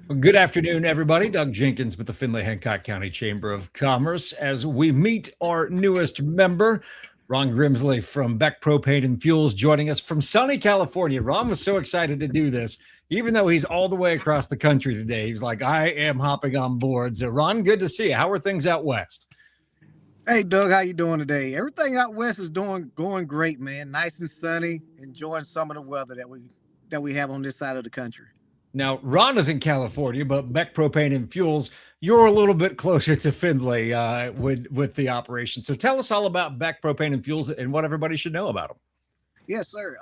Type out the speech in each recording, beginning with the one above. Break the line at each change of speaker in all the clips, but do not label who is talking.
Well, good afternoon, everybody. Doug Jenkins with the Findlay Hancock County Chamber of Commerce as we meet our newest member, Ron Grimsley from Beck Propane and Fuels, joining us from sunny California. Ron was so excited to do this, even though he's all the way across the country today. He's like, I am hopping on board. So, Ron, good to see you. How are things out west?
Hey Doug, how you doing today? Everything out west is doing going great, man. Nice and sunny, enjoying some of the weather that we have on this side of the country.
Now, Ron is in California, but Beck Propane and Fuels, you're a little bit closer to Findlay with the operation. So tell us all about Beck Propane and Fuels and what everybody should know about them.
Yes, sir.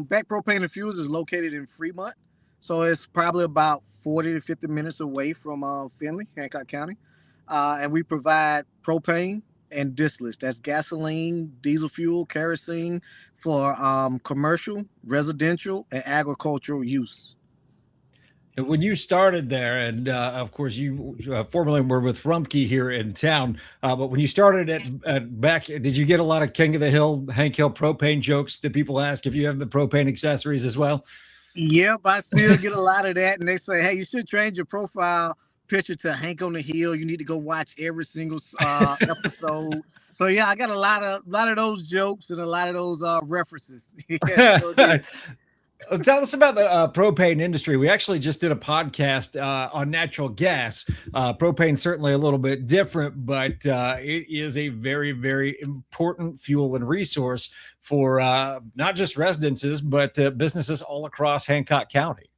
Beck Propane and Fuels is located in Fremont, so it's probably about 40 to 50 minutes away from Findlay, Hancock County, and we provide propane and distillates. That's gasoline, diesel fuel, kerosene for commercial, residential, and agricultural use.
When you started there, and of course you formerly were with Rumpke here in town, but when you started at Beck, did you get a lot of King of the Hill, Hank Hill propane jokes? Did people ask if you have the propane accessories as well?
Yep, I still get a lot of that, and they say, "Hey, you should change your profile picture to Hank on the Hill. You need to go watch every single episode." So yeah, I got a lot of those jokes and a lot of those references. Yeah, sure do.
Tell us about the propane industry. We actually just did a podcast on natural gas. Propane certainly a little bit different, but it is a very, very important fuel and resource for not just residences, but businesses all across Hancock County.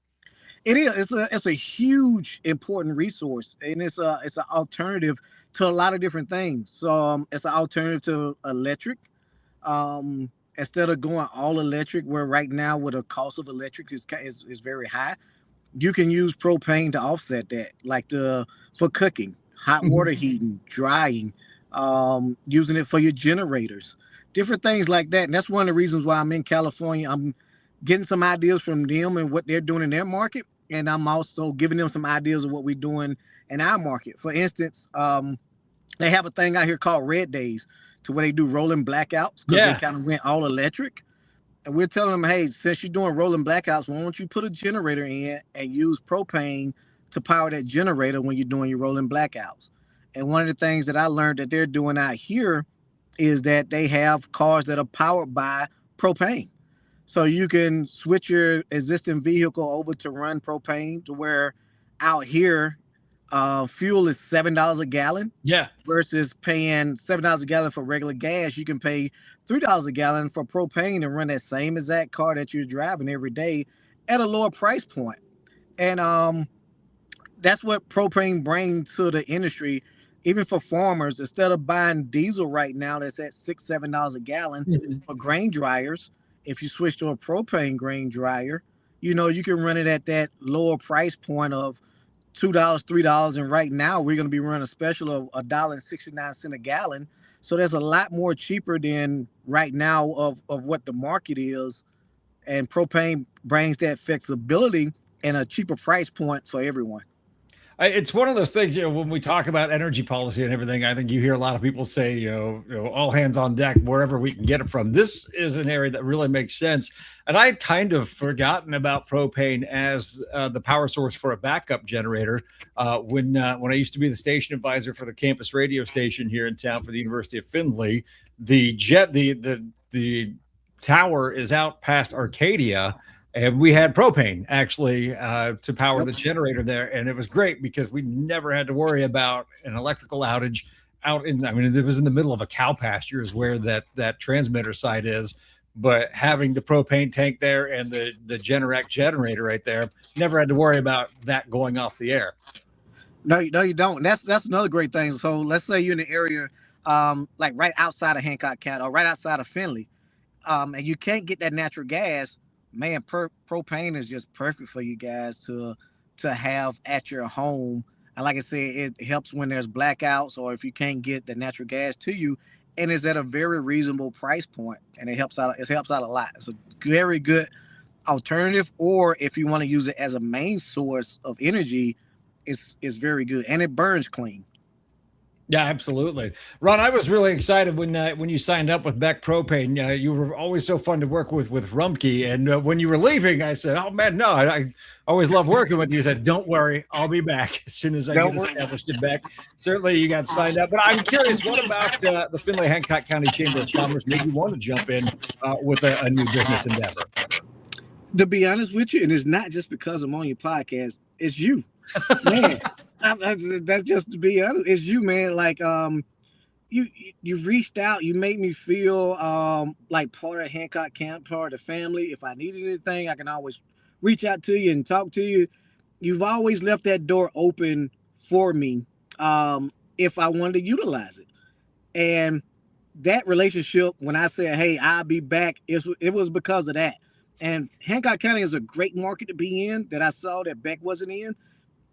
It is. It's a huge important resource, and it's an alternative to a lot of different things. So it's an alternative to electric. Instead of going all electric, where right now with the cost of electric is very high, you can use propane to offset that, like the for cooking, hot water heating, drying, using it for your generators, different things like that. And that's one of the reasons why I'm in California. I'm getting some ideas from them and what they're doing in their market, and I'm also giving them some ideas of what we're doing in our market. For instance, they have a thing out here called Red Days, to where they do rolling blackouts because they
Yeah.
kind of went all electric. And we're telling them, hey, since you're doing rolling blackouts, why don't you put a generator in and use propane to power that generator when you're doing your rolling blackouts? And one of the things that I learned that they're doing out here is that they have cars that are powered by propane. So you can switch your existing vehicle over to run propane, to where out here, fuel is $7 a gallon
Yeah.
versus paying $7 a gallon for regular gas. You can pay $3 a gallon for propane and run that same exact car that you're driving every day at a lower price point. And that's what propane brings to the industry. Even for farmers, instead of buying diesel right now that's at $6, $7 a gallon
Mhm.
for grain dryers, if you switch to a propane grain dryer, you can run it at that lower price point of $2, $3. And right now we're going to be running a special of $1.69 a gallon. So there's a lot more cheaper than right now of what the market is. And propane brings that flexibility and a cheaper price point for everyone.
It's one of those things, when we talk about energy policy and everything, I think you hear a lot of people say, all hands on deck, wherever we can get it from. This is an area that really makes sense. And I had kind of forgotten about propane as the power source for a backup generator when I used to be the station advisor for the campus radio station here in town for the University of Findlay. The tower is out past Arcadia, and we had propane actually to power
Yep.
the generator there, and it was great because we never had to worry about an electrical outage out in. I mean, it was in the middle of a cow pasture, is where that transmitter site is. But having the propane tank there and the Generac generator right there, never had to worry about that going off the air.
No, no, you don't. That's another great thing. So let's say you're in the area, like right outside of Hancock County or right outside of Findlay, and you can't get that natural gas. Man, propane is just perfect for you guys to have at your home. And like I said, it helps when there's blackouts or if you can't get the natural gas to you, and it's at a very reasonable price point, and it helps out. It helps out a lot. It's a very good alternative, or if you want to use it as a main source of energy, it's very good and it burns clean.
Yeah, absolutely. Ron, I was really excited when you signed up with Beck Propane. You were always so fun to work with Rumpke, and when you were leaving, I said, "Oh man, no, I always love working with you." You said, "Don't worry, I'll be back as soon as I
Don't
get
worry.
established in Beck." Certainly, you got signed up, but I'm curious, what about the Findlay Hancock County Chamber of Commerce made you want to jump in with a new business endeavor?
To be honest with you, and it's not just because I'm on your podcast, it's you, man. That's just to be honest. It's you, man. Like you reached out. You made me feel like part of Hancock Camp, part of the family. If I needed anything, I can always reach out to you and talk to you. You've always left that door open for me if I wanted to utilize it. And that relationship, when I said, "Hey, I'll be back," it was because of that. And Hancock County is a great market to be in that I saw that Beck wasn't in,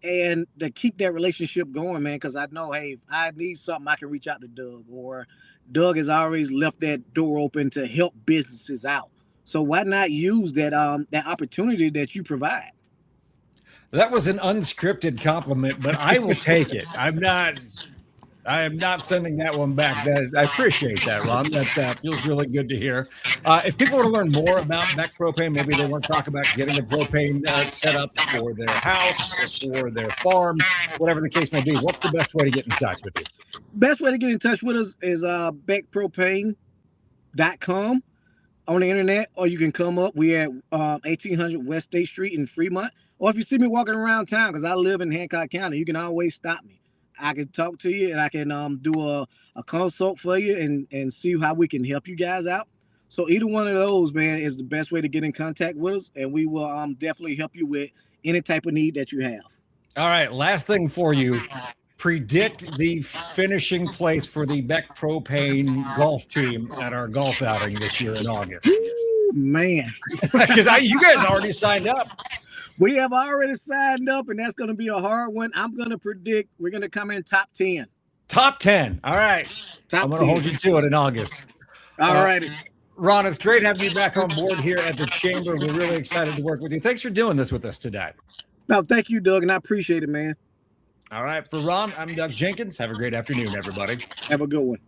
and to keep that relationship going, man. Because I know, hey, if I need something, I can reach out to Doug, or Doug has always left that door open to help businesses out. So why not use that opportunity that you provide?
That was an unscripted compliment, but I will take it. I am not sending that one back. I appreciate that, Ron. That feels really good to hear. If people want to learn more about Beck Propane, maybe they want to talk about getting a propane set up for their house or for their farm, whatever the case may be, what's the best way to get in touch with you?
Best way to get in touch with us is beckpropane.com on the internet, or you can come up. We at 1800 West State Street in Fremont. Or if you see me walking around town, because I live in Hancock County, you can always stop me. I can talk to you, and I can do a consult for you and see how we can help you guys out. So either one of those, man, is the best way to get in contact with us, and we will definitely help you with any type of need that you have.
All right, last thing for you. Predict the finishing place for the Beck Propane golf team at our golf outing this year in August.
Ooh, man,
Because you guys already signed up.
we have already signed up, and that's going to be a hard one. I'm going to predict we're going to come in top 10.
Top 10. All right.
Top
I'm going to
10.
hold you to it in August.
All righty.
Ron, it's great having you back on board here at the Chamber. We're really excited to work with you. Thanks for doing this with us today.
No, thank you, Doug, and I appreciate it, man.
All right. For Ron, I'm Doug Jenkins. Have a great afternoon, everybody.
Have a good one.